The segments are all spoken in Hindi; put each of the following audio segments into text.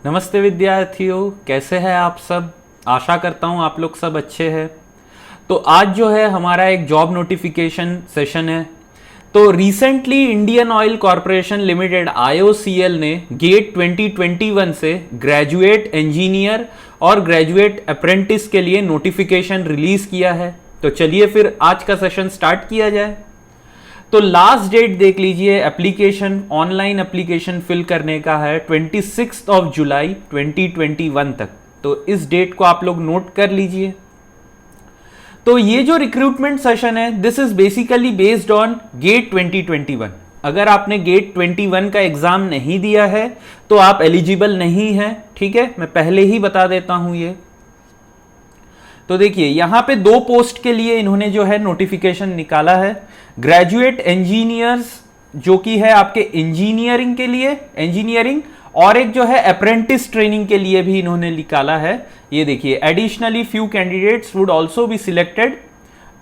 नमस्ते विद्यार्थियों, कैसे हैं आप सब। आशा करता हूं आप लोग सब अच्छे हैं। तो आज जो है हमारा एक जॉब नोटिफिकेशन सेशन है। तो recently Indian oil corporation limited IOCL ने गेट 2021 से ग्रेजुएट इंजीनियर और ग्रेजुएट अप्रेंटिस के लिए नोटिफिकेशन रिलीज किया है। तो चलिए फिर आज का सेशन स्टार्ट किया जाए। तो लास्ट डेट देख लीजिए, एप्लीकेशन ऑनलाइन एप्लीकेशन फिल करने का है 26 जुलाई 2021 तक। तो इस डेट को आप लोग नोट कर लीजिए। तो ये जो रिक्रूटमेंट सेशन है, this is basically based on GATE 2021। अगर आपने गेट 21 का एग्जाम नहीं दिया है तो आप एलिजिबल नहीं है। ठीक है, मैं पहले ही बता देता हूं ये। तो देखिए यहां पे दो पोस्ट के लिए इन्होंने जो है नोटिफिकेशन निकाला है। ग्रेजुएट इंजीनियर्स जो कि है आपके इंजीनियरिंग के लिए, इंजीनियरिंग, और एक जो है अप्रेंटिस ट्रेनिंग के लिए भी इन्होंने निकाला है। ये देखिए, additionally few candidates would also be selected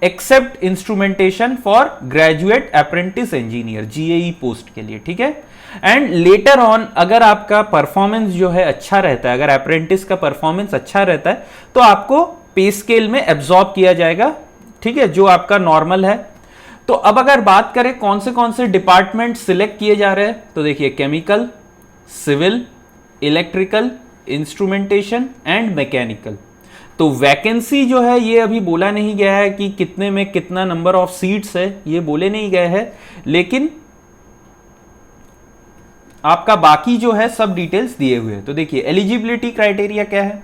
except instrumentation for graduate apprentice engineer GAE post के लिए। ठीक है, एंड लेटर ऑन अगर आपका परफॉर्मेंस जो है अच्छा रहता है, अगर अप्रेंटिस का परफॉर्मेंस अच्छा रहता है तो आपको पे स्केल में एब्जॉर्ब किया जाएगा। ठीक है, जो आपका नॉर्मल है। तो अब अगर बात करें कौन से डिपार्टमेंट सिलेक्ट किए जा रहे हैं, तो देखिए chemical, civil, electrical, instrumentation and mechanical. तो वैकेंसी जो है ये अभी बोला नहीं गया है कि कितने में कितना नंबर ऑफ सीट्स है, ये बोले नहीं गए हैं, लेकिन आपका बाकी जो है सब डिटेल्स दिए हुए हैं। तो देखिए एलिजिबिलिटी क्राइटेरिया क्या है,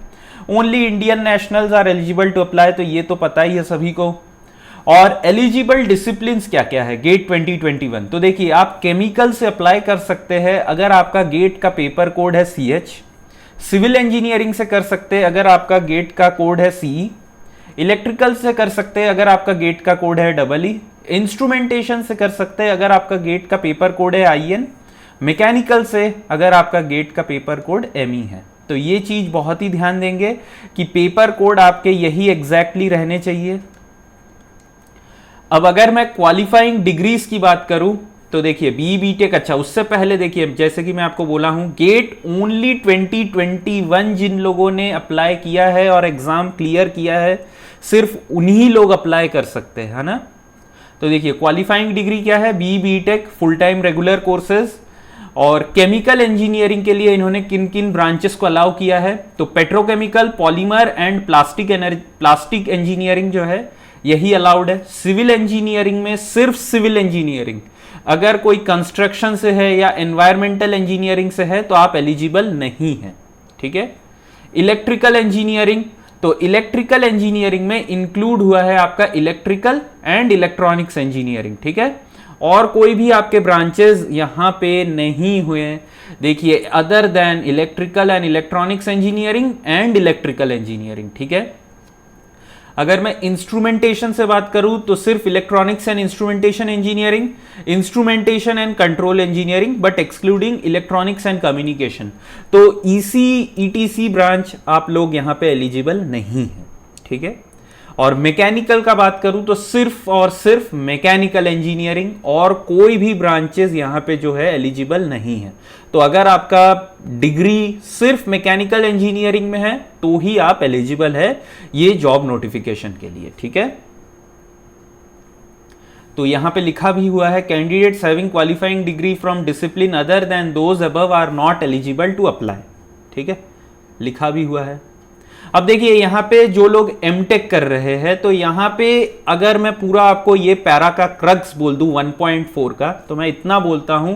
only Indian nationals are eligible to apply, तो ये तो पता ही है सभी को। और एलिजिबल डिसिप्लिन्स क्या क्या है गेट 2021। तो देखिए आप केमिकल से अप्लाई कर सकते हैं अगर आपका गेट का पेपर कोड है CH, सिविल इंजीनियरिंग से कर सकते हैं अगर आपका गेट का कोड है CE, इलेक्ट्रिकल से कर सकते हैं अगर आपका गेट का कोड है EE, इंस्ट्रूमेंटेशन से कर सकते हैं अगर आपका गेट का पेपर कोड है IN, मैकेनिकल से अगर आपका गेट का पेपर कोड ME है। तो ये चीज बहुत ही ध्यान देंगे कि पेपर कोड आपके यही एग्जैक्टली रहने चाहिए। अब अगर मैं क्वालिफाइंग डिग्रीज की बात करूं तो देखिए BE-BTech, अच्छा उससे पहले देखिए जैसे कि मैं आपको बोला हूं, गेट ओनली 2021 जिन लोगों ने अप्लाई किया है और एग्जाम क्लियर किया है, सिर्फ उन्हीं लोग अप्लाई कर सकते हैं, है ना। तो देखिए क्वालिफाइंग डिग्री क्या है, BE-BTech full time regular courses. और केमिकल इंजीनियरिंग के लिए इन्होंने किन किन ब्रांचेस को अलाउ किया है, तो petrochemical, polymer and plastic engineering जो है यही अलाउड है। सिविल इंजीनियरिंग में सिर्फ सिविल इंजीनियरिंग, अगर कोई कंस्ट्रक्शन से है या एनवायरमेंटल इंजीनियरिंग से है तो आप एलिजिबल नहीं है। ठीक है, इलेक्ट्रिकल इंजीनियरिंग, तो इलेक्ट्रिकल इंजीनियरिंग में इंक्लूड हुआ है आपका इलेक्ट्रिकल एंड इलेक्ट्रॉनिक्स इंजीनियरिंग। ठीक है, और कोई भी आपके ब्रांचेस यहां पे नहीं हुए। देखिए other than electrical and electronics engineering and electrical engineering. ठीक है, अगर मैं इंस्ट्रूमेंटेशन से बात करूं तो सिर्फ electronics and instrumentation engineering, instrumentation and control engineering, but excluding electronics and communication. तो EC/ETC ब्रांच आप लोग यहां पे एलिजिबल नहीं है। ठीक है, और मैकेनिकल का बात करूं तो सिर्फ और सिर्फ मैकेनिकल इंजीनियरिंग, और कोई भी ब्रांचेस यहां पे जो है एलिजिबल नहीं है। तो अगर आपका डिग्री सिर्फ मैकेनिकल इंजीनियरिंग में है तो ही आप एलिजिबल है ये जॉब नोटिफिकेशन के लिए। ठीक है, तो यहां पे लिखा भी हुआ है, candidates having qualifying degree from discipline other than those above are not eligible to apply. ठीक है, लिखा भी हुआ है। अब देखिए यहां पे जो लोग MTech कर रहे हैं, तो यहां पे अगर मैं पूरा आपको ये पैरा का क्रक्स बोल दूं 1.4 का, तो मैं इतना बोलता हूं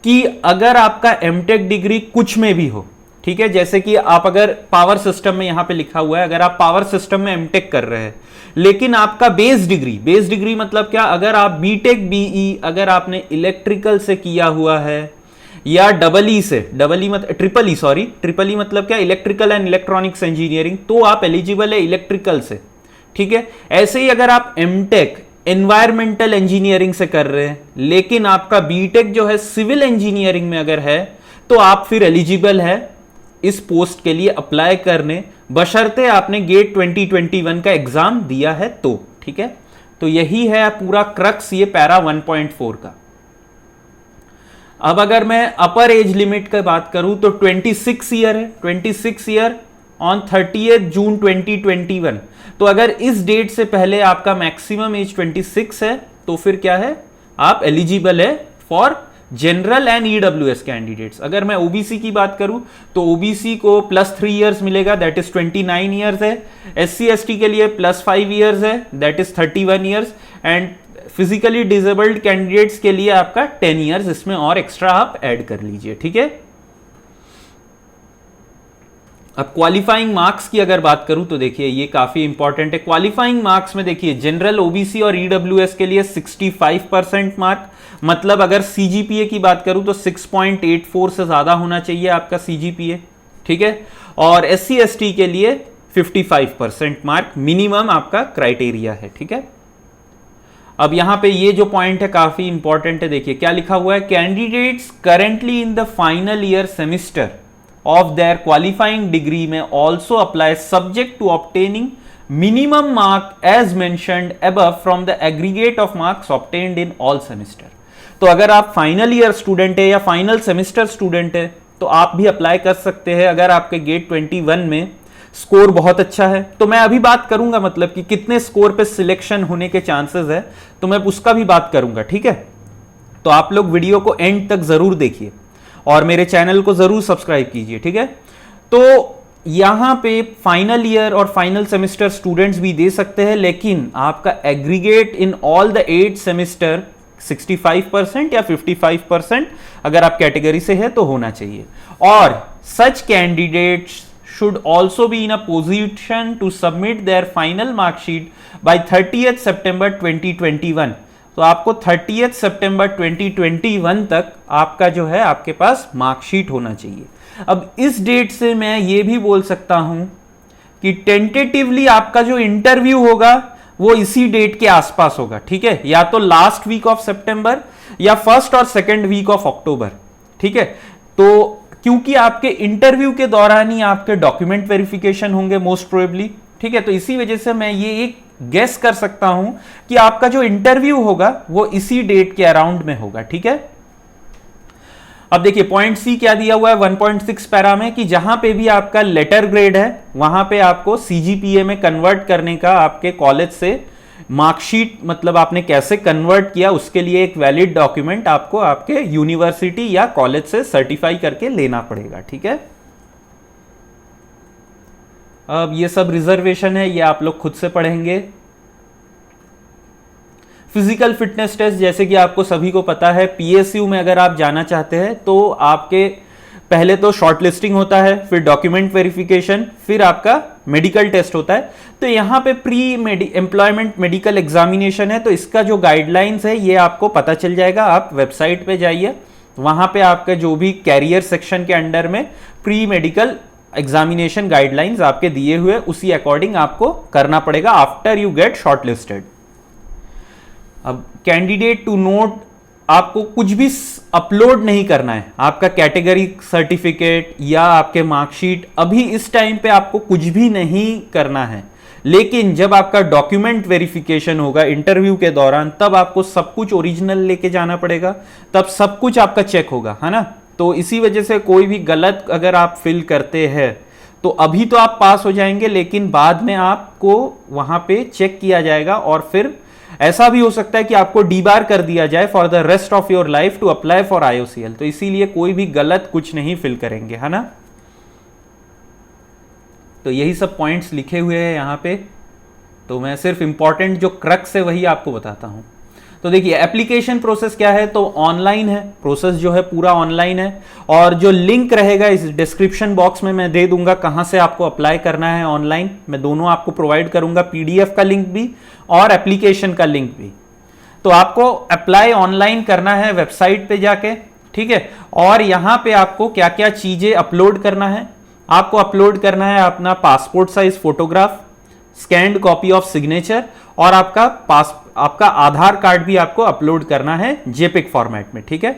कि अगर आपका MTech डिग्री कुछ में भी हो, ठीक है, जैसे कि आप अगर पावर सिस्टम में यहां पे लिखा हुआ है, अगर आप पावर सिस्टम में MTech कर रहे हैं, लेकिन आपका बेस डिग्री मतलब क्या, अगर आप BTech BE अगर आपने इलेक्ट्रिकल से किया हुआ है या EE से, ट्रिपल ई मतलब क्या, इलेक्ट्रिकल एंड इलेक्ट्रॉनिक्स इंजीनियरिंग, तो आप एलिजिबल है इलेक्ट्रिकल से। ठीक है, ऐसे ही अगर आप MTech एनवायरमेंटल इंजीनियरिंग से कर रहे हैं, लेकिन आपका BTech जो है सिविल इंजीनियरिंग में अगर है, तो आप फिर एलिजिबल है इस पोस्ट के लिए अप्लाई करने, बशर्ते आपने गेट 2021 का एग्जाम दिया है तो। ठीक है, तो यही है पूरा क्रक्स ये पैरा 1.4 का। अब अगर मैं अपर एज लिमिट की बात करूं तो 26 ईयर है, 26 ईयर ऑन 30 जून 2021। तो अगर इस डेट से पहले आपका मैक्सिमम एज 26 है तो फिर क्या है, आप एलिजिबल है for general and EWS candidates. अगर मैं ओबीसी की बात करूं तो ओबीसी को +3 इयर्स मिलेगा, दैट इज 29 इयर्स है। एससी एसटी के लिए +5 इयर्स है, that is 31 years. And physically disabled candidates के लिए आपका 10 इयर्स इसमें और एक्स्ट्रा आप ऐड कर लीजिए, ठीक है। अब क्वालिफाइंग मार्क्स की अगर बात करूं तो देखिए ये काफी इंपॉर्टेंट है। क्वालिफाइंग मार्क्स में देखिए जनरल, ओबीसी और ईडब्ल्यूएस के लिए 65% मार्क, मतलब अगर सीजीपीए की बात करूं तो 6.84 से ज्यादा होना चाहिए आपका सीजीपीए, ठीक है। और एससी एसटी के लिए 55% मार्क मिनिमम आपका क्राइटेरिया है, ठीक है। अब यहां पे ये जो पॉइंट है काफी इंपॉर्टेंट है, देखिए क्या लिखा हुआ है, candidates currently in the final year semester of their qualifying degree may also apply subject to obtaining minimum mark as mentioned above from the aggregate of marks obtained in all semester। तो अगर आप फाइनल ईयर स्टूडेंट है या फाइनल सेमिस्टर स्टूडेंट है तो आप भी अप्लाई कर सकते हैं अगर आपके गेट 21 में स्कोर बहुत अच्छा है। तो मैं अभी बात करूंगा मतलब कि कितने स्कोर पे सिलेक्शन होने के चांसेस है, तो मैं उसका भी बात करूंगा, ठीक है। तो आप लोग वीडियो को एंड तक जरूर देखिए और मेरे चैनल को जरूर सब्सक्राइब कीजिए, ठीक है। तो यहां पे फाइनल ईयर और फाइनल सेमेस्टर स्टूडेंट्स भी दे सकते हैं, लेकिन आपका aggregate in all the 8 semester 65% या 55% अगर आप कैटेगरी से है तो होना चाहिए। और such candidates should also be in a position to submit their final marksheet by 30 सितंबर 2021। तो आपको 30 सितंबर 2021 तक आपका जो है आपके पास मार्कशीट होना चाहिए। अब इस डेट से मैं ये भी बोल सकता हूं कि टेंटेटिवली आपका जो इंटरव्यू होगा वो इसी डेट के आसपास होगा, ठीक है, या तो लास्ट वीक ऑफ सितंबर या फर्स्ट और सेकेंड वीक ऑफ अक्टूबर, ठीक है। तो क्योंकि आपके इंटरव्यू के दौरान ही आपके डॉक्यूमेंट वेरिफिकेशन होंगे मोस्ट प्रोबेबली, ठीक है। तो इसी वजह से मैं ये एक गेस कर सकता हूं कि आपका जो इंटरव्यू होगा वो इसी डेट के अराउंड में होगा, ठीक है। अब देखिए पॉइंट सी क्या दिया हुआ है 1.6 पैरा में कि जहां पे भी आपका लेटर ग्रेड है वहां पे आपको सीजीपीए में कन्वर्ट करने का आपके कॉलेज से मार्कशीट, मतलब आपने कैसे कन्वर्ट किया उसके लिए एक वैलिड डॉक्यूमेंट आपको आपके यूनिवर्सिटी या कॉलेज से सर्टिफाई करके लेना पड़ेगा, ठीक है। अब ये सब रिजर्वेशन है, ये आप लोग खुद से पढ़ेंगे। फिजिकल फिटनेस टेस्ट जैसे कि आपको सभी को पता है, पीएसयू में अगर आप जाना चाहते हैं तो आपके पहले तो शॉर्ट लिस्टिंग होता है, फिर डॉक्यूमेंट वेरिफिकेशन, फिर आपका मेडिकल टेस्ट होता है। तो यहाँ पे प्री एम्प्लॉयमेंट मेडिकल एग्जामिनेशन है, तो इसका जो गाइडलाइंस है ये आपको पता चल जाएगा। आप वेबसाइट पे जाइए, वहां पे आपका जो भी कैरियर सेक्शन के अंडर में प्री मेडिकल एग्जामिनेशन गाइडलाइंस आपके दिए हुए उसी अकॉर्डिंग आपको करना पड़ेगा आफ्टर यू गेट शॉर्टलिस्टेड। अब कैंडिडेट टू नोट, आपको कुछ भी अपलोड नहीं करना है, आपका कैटेगरी सर्टिफिकेट या आपके मार्कशीट अभी इस टाइम पे आपको कुछ भी नहीं करना है। लेकिन जब आपका डॉक्यूमेंट वेरिफिकेशन होगा इंटरव्यू के दौरान तब आपको सब कुछ ओरिजिनल लेके जाना पड़ेगा, तब सब कुछ आपका चेक होगा, है ना। तो इसी वजह से कोई भी गलत अगर आप फिल करते हैं तो अभी तो आप पास हो जाएंगे, लेकिन बाद में आपको वहां पे चेक किया जाएगा और फिर ऐसा भी हो सकता है कि आपको डीबार कर दिया जाए for the rest of your life to apply for IOCL. तो इसीलिए कोई भी गलत कुछ नहीं फिल करेंगे, है ना। तो यही सब पॉइंट्स लिखे हुए हैं यहाँ पे, तो मैं सिर्फ इंपॉर्टेंट जो क्रक्स है वही आपको बताता हूं। तो देखिए एप्लीकेशन प्रोसेस क्या है, तो ऑनलाइन है, प्रोसेस जो है पूरा ऑनलाइन है। और जो लिंक रहेगा इस डिस्क्रिप्शन बॉक्स में मैं दे दूंगा कहां से आपको अप्लाई करना है ऑनलाइन, मैं दोनों आपको प्रोवाइड करूंगा, पीडीएफ का लिंक भी और एप्लीकेशन का लिंक भी। तो आपको अप्लाई ऑनलाइन करना है वेबसाइट पे जाके, ठीक है। और यहां पे आपको क्या क्या चीजें अपलोड करना है, आपको अपलोड करना है अपना passport size photograph, scanned copy of signature और आपका आधार कार्ड भी आपको अपलोड करना है जेपिक फॉर्मेट में, ठीक है।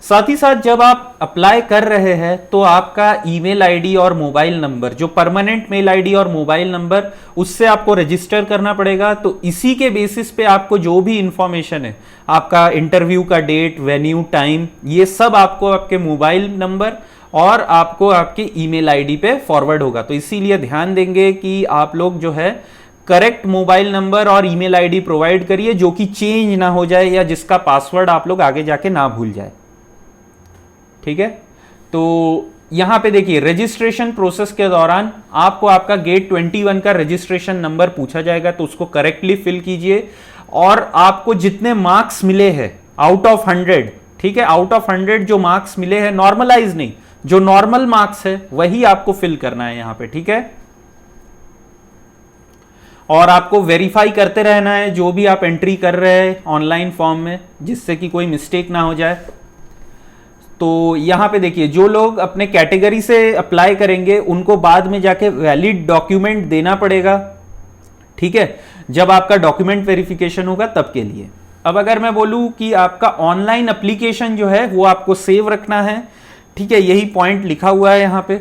साथ ही साथ जब आप अप्लाई कर रहे हैं तो आपका ईमेल आईडी और मोबाइल नंबर, जो परमानेंट मेल आईडी और मोबाइल नंबर, उससे आपको रजिस्टर करना पड़ेगा। तो इसी के बेसिस पे आपको जो भी इंफॉर्मेशन है, आपका इंटरव्यू का डेट, वेन्यू, टाइम, ये सब आपको आपके मोबाइल नंबर और आपको आपके ईमेल आईडी पे फॉरवर्ड होगा। तो इसीलिए ध्यान देंगे कि आप लोग जो है करेक्ट मोबाइल नंबर और ईमेल आईडी प्रोवाइड करिए, जो कि चेंज ना हो जाए या जिसका पासवर्ड आप लोग आगे जाके ना भूल जाए। ठीक है, तो यहां पे देखिए रजिस्ट्रेशन प्रोसेस के दौरान आपको आपका गेट 21 का रजिस्ट्रेशन नंबर पूछा जाएगा, तो उसको करेक्टली फिल कीजिए। और आपको जितने मार्क्स मिले हैं आउट ऑफ 100, ठीक है, आउट ऑफ 100 जो मार्क्स मिले हैं, नॉर्मलाइज नहीं, जो नॉर्मल मार्क्स है वही आपको फिल करना है यहां पे। ठीक है, और आपको वेरीफाई करते रहना है जो भी आप एंट्री कर रहे हैं ऑनलाइन फॉर्म में, जिससे कि कोई मिस्टेक ना हो जाए। तो यहां पे देखिए जो लोग अपने कैटेगरी से अप्लाई करेंगे उनको बाद में जाके वैलिड डॉक्यूमेंट देना पड़ेगा। ठीक है, जब आपका डॉक्यूमेंट वेरिफिकेशन होगा तब के लिए। अब अगर मैं बोलूं कि आपका ऑनलाइन एप्लीकेशन जो है वो आपको सेव रखना है, ठीक है, यही पॉइंट लिखा हुआ है यहां पे।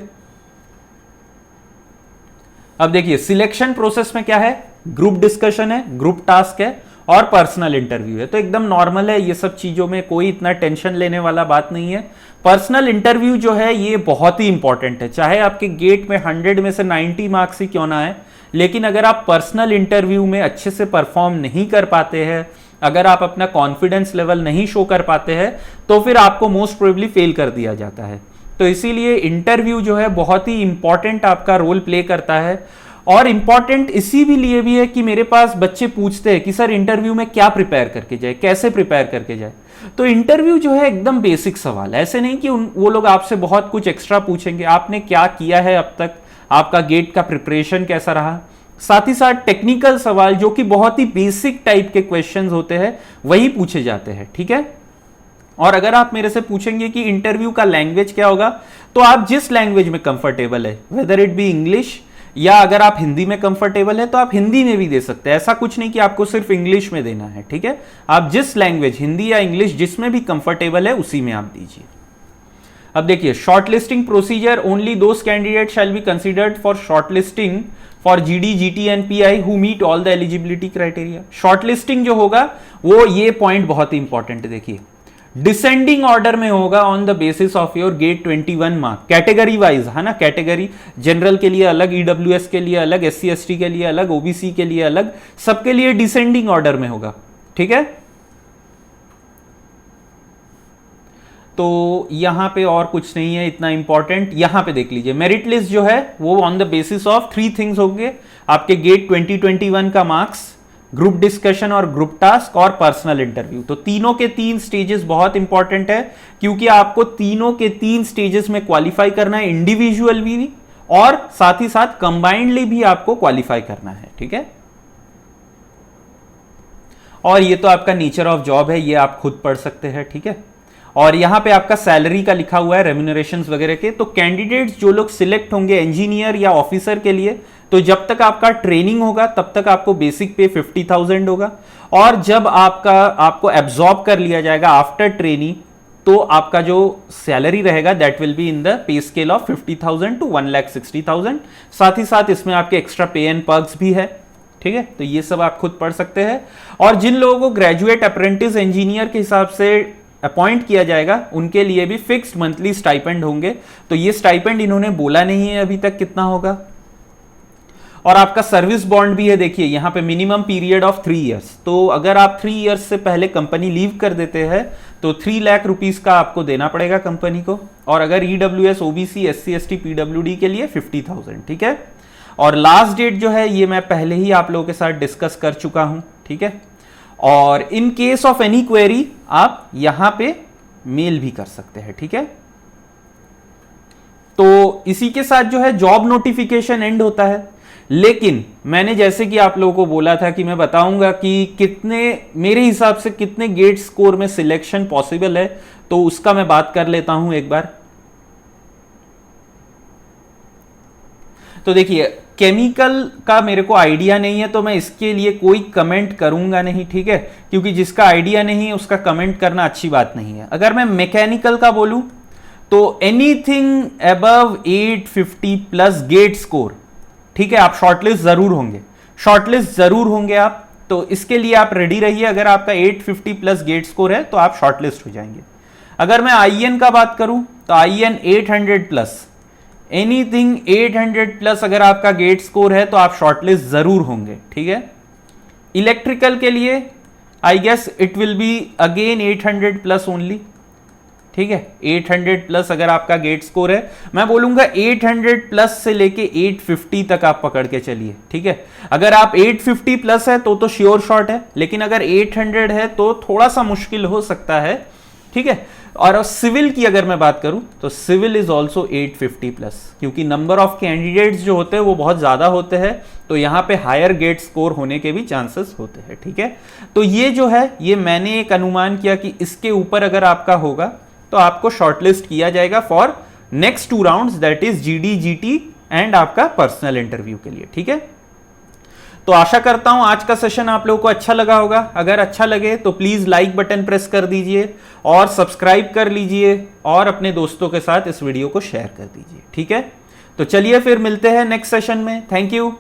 अब देखिए सिलेक्शन प्रोसेस में क्या है, ग्रुप डिस्कशन है, ग्रुप टास्क है और पर्सनल इंटरव्यू है। तो एकदम नॉर्मल है, ये सब चीजों में कोई इतना टेंशन लेने वाला बात नहीं है। पर्सनल इंटरव्यू जो है ये बहुत ही इंपॉर्टेंट है, चाहे आपके गेट में 100 में से 90 मार्क्स ही क्यों ना आए, लेकिन अगर आप पर्सनल इंटरव्यू में अच्छे से परफॉर्म नहीं कर पाते हैं, अगर आप अपना कॉन्फिडेंस लेवल नहीं शो कर पाते हैं, तो फिर आपको मोस्ट प्रोबेबली फेल कर दिया जाता है। तो इसीलिए इंटरव्यू जो है बहुत ही इंपॉर्टेंट आपका रोल प्ले करता है। और इंपॉर्टेंट इसी भी लिए भी है कि मेरे पास बच्चे पूछते हैं कि सर इंटरव्यू में क्या प्रिपेयर करके जाए, कैसे प्रिपेयर करके जाए। तो इंटरव्यू जो है एकदम बेसिक सवाल है, ऐसे नहीं कि वो लोग आपसे बहुत कुछ एक्स्ट्रा पूछेंगे। आपने क्या किया है अब तक, आपका गेट का प्रिपरेशन कैसा रहा, साथ ही साथ टेक्निकल सवाल जो कि बहुत ही बेसिक टाइप के क्वेश्चंस होते हैं वही पूछे जाते हैं। ठीक है, और अगर आप मेरे से पूछेंगे कि इंटरव्यू का लैंग्वेज क्या होगा, तो आप जिस लैंग्वेज में कंफर्टेबल है, वेदर इट बी इंग्लिश या अगर आप हिंदी में कंफर्टेबल है तो आप हिंदी में भी दे सकते हैं। ऐसा कुछ नहीं कि आपको सिर्फ इंग्लिश में देना है। ठीक है, आप जिस लैंग्वेज, हिंदी या इंग्लिश, जिसमें भी कंफर्टेबल है उसी में आप दीजिए। अब देखिए shortlisting procedure, only those candidate shall be considered for shortlisting for GD, GT and PI who meet all the eligibility criteria. Shortlisting जो होगा वो, ये पॉइंट बहुत ही इंपॉर्टेंट है, देखिए डिसेंडिंग ऑर्डर में होगा on the basis of your GATE 21 mark, category wise है ना, कैटेगरी जनरल के लिए अलग, ईडब्ल्यूएस के लिए अलग, एससी एसटी के लिए अलग, ओबीसी के लिए अलग, सबके लिए डिसेंडिंग ऑर्डर में होगा। ठीक है, तो यहां पे और कुछ नहीं है इतना इंपॉर्टेंट। यहां पे देख लीजिए मेरिट लिस्ट जो है वो on the basis of 3 things होंगे, आपके गेट 2021 का मार्क्स, ग्रुप डिस्कशन और ग्रुप टास्क और पर्सनल इंटरव्यू। तो तीनों के 3 स्टेजेस बहुत इंपॉर्टेंट है, क्योंकि आपको तीनों के 3 स्टेजेस में क्वालिफाई करना है, इंडिविजुअल भी और साथ ही साथ कंबाइंडली भी आपको क्वालिफाई करना है। ठीक है, और ये तो आपका नेचर ऑफ जॉब है, ये आप खुद पढ़ सकते हैं। ठीक है, और यहां पे आपका सैलरी का लिखा हुआ है, रेम्यूनरेशंस वगैरह के। तो कैंडिडेट्स जो लोग सिलेक्ट होंगे इंजीनियर या ऑफिसर के लिए, तो जब तक आपका ट्रेनिंग होगा तब तक आपको बेसिक पे 50,000 होगा, और जब आपको एब्जॉर्ब कर लिया जाएगा आफ्टर ट्रेनिंग, तो आपका जो सैलरी रहेगा that will be in the pay scale of 50,000 to 1,60,000। साथ ही साथ इसमें आपके एक्स्ट्रा पे एंड पर्क्स भी है। ठीक है, तो ये सब आप खुद पढ़ सकते हैं। और जिन लोगों को ग्रेजुएट अप्रेंटिस इंजीनियर के हिसाब से अपॉइंट किया जाएगा उनके लिए भी फिक्स्ड मंथली स्टाइपेंड होंगे। तो ये स्टाइपेंड इन्होंने बोला नहीं है अभी तक कितना होगा। और आपका सर्विस बॉन्ड भी है, देखिए यहां पे मिनिमम पीरियड ऑफ 3 इयर्स। तो अगर आप 3 इयर्स से पहले कंपनी लीव कर देते हैं तो 3 लाख रुपीस का आपको देना पड़ेगा कंपनी को। और अगर EWS, OBC, SC ST, PWD के लिए 50,000। ठीक है, और लास्ट डेट जो है ये मैं पहले ही आप लोगों के साथ डिस्कस कर चुका हूं। ठीक है, और in case of any query आप यहां पे मेल भी कर सकते हैं। ठीक है, तो इसी के साथ जो है जॉब नोटिफिकेशन एंड होता है। लेकिन मैंने जैसे कि आप लोगों को बोला था कि मैं बताऊंगा कि कितने, मेरे हिसाब से कितने गेट स्कोर में सिलेक्शन पॉसिबल है, तो उसका मैं बात कर लेता हूं एक बार। तो देखिए केमिकल का मेरे को आइडिया नहीं है, तो मैं इसके लिए कोई कमेंट करूंगा नहीं, ठीक है, क्योंकि जिसका आइडिया नहीं है उसका कमेंट करना अच्छी बात नहीं है। अगर मैं मैकेनिकल का बोलूं तो anything above 850 plus GATE score, ठीक है, आप शॉर्टलिस्ट जरूर होंगे, शॉर्टलिस्ट जरूर होंगे आप, तो इसके लिए आप रेडी रहिए। अगर आपका 850 प्लस गेट स्कोर है तो आप शॉर्टलिस्ट हो जाएंगे। अगर मैं आईएन का बात करूं तो आईएन 800 प्लस, एनीथिंग 800 प्लस अगर आपका गेट स्कोर है तो आप शॉर्टलिस्ट जरूर होंगे, ठीक है। इलेक्ट्रिकल के लिए I guess it will be again 800 plus only, ठीक है, 800 प्लस अगर आपका गेट स्कोर है, मैं बोलूंगा 800 प्लस से लेके 850 तक आप पकड़ के चलिए, ठीक है। अगर आप 850 प्लस है तो श्योर शॉट है, लेकिन अगर 800 है तो थोड़ा सा मुश्किल हो सकता है, ठीक है। और सिविल की अगर मैं बात करूं तो सिविल इज ऑल्सो 850 प्लस, क्योंकि नंबर ऑफ कैंडिडेट्स जो होते हैं वो बहुत ज्यादा होते हैं, तो यहां पे हायर गेट स्कोर होने के भी चांसेस होते हैं, ठीक है। तो ये जो है, ये मैंने एक अनुमान किया कि इसके ऊपर अगर आपका होगा तो आपको शॉर्टलिस्ट किया जाएगा for next 2 rounds, that is GD, GT and आपका पर्सनल इंटरव्यू के लिए, ठीक है। तो आशा करता हूं आज का सेशन आप लोगों को अच्छा लगा होगा। अगर अच्छा लगे तो प्लीज लाइक बटन प्रेस कर दीजिए और सब्सक्राइब कर लीजिए और अपने दोस्तों के साथ इस वीडियो को शेयर कर दीजिए, ठीक है। तो चलिए फिर मिलते हैं नेक्स्ट सेशन में। Thank you.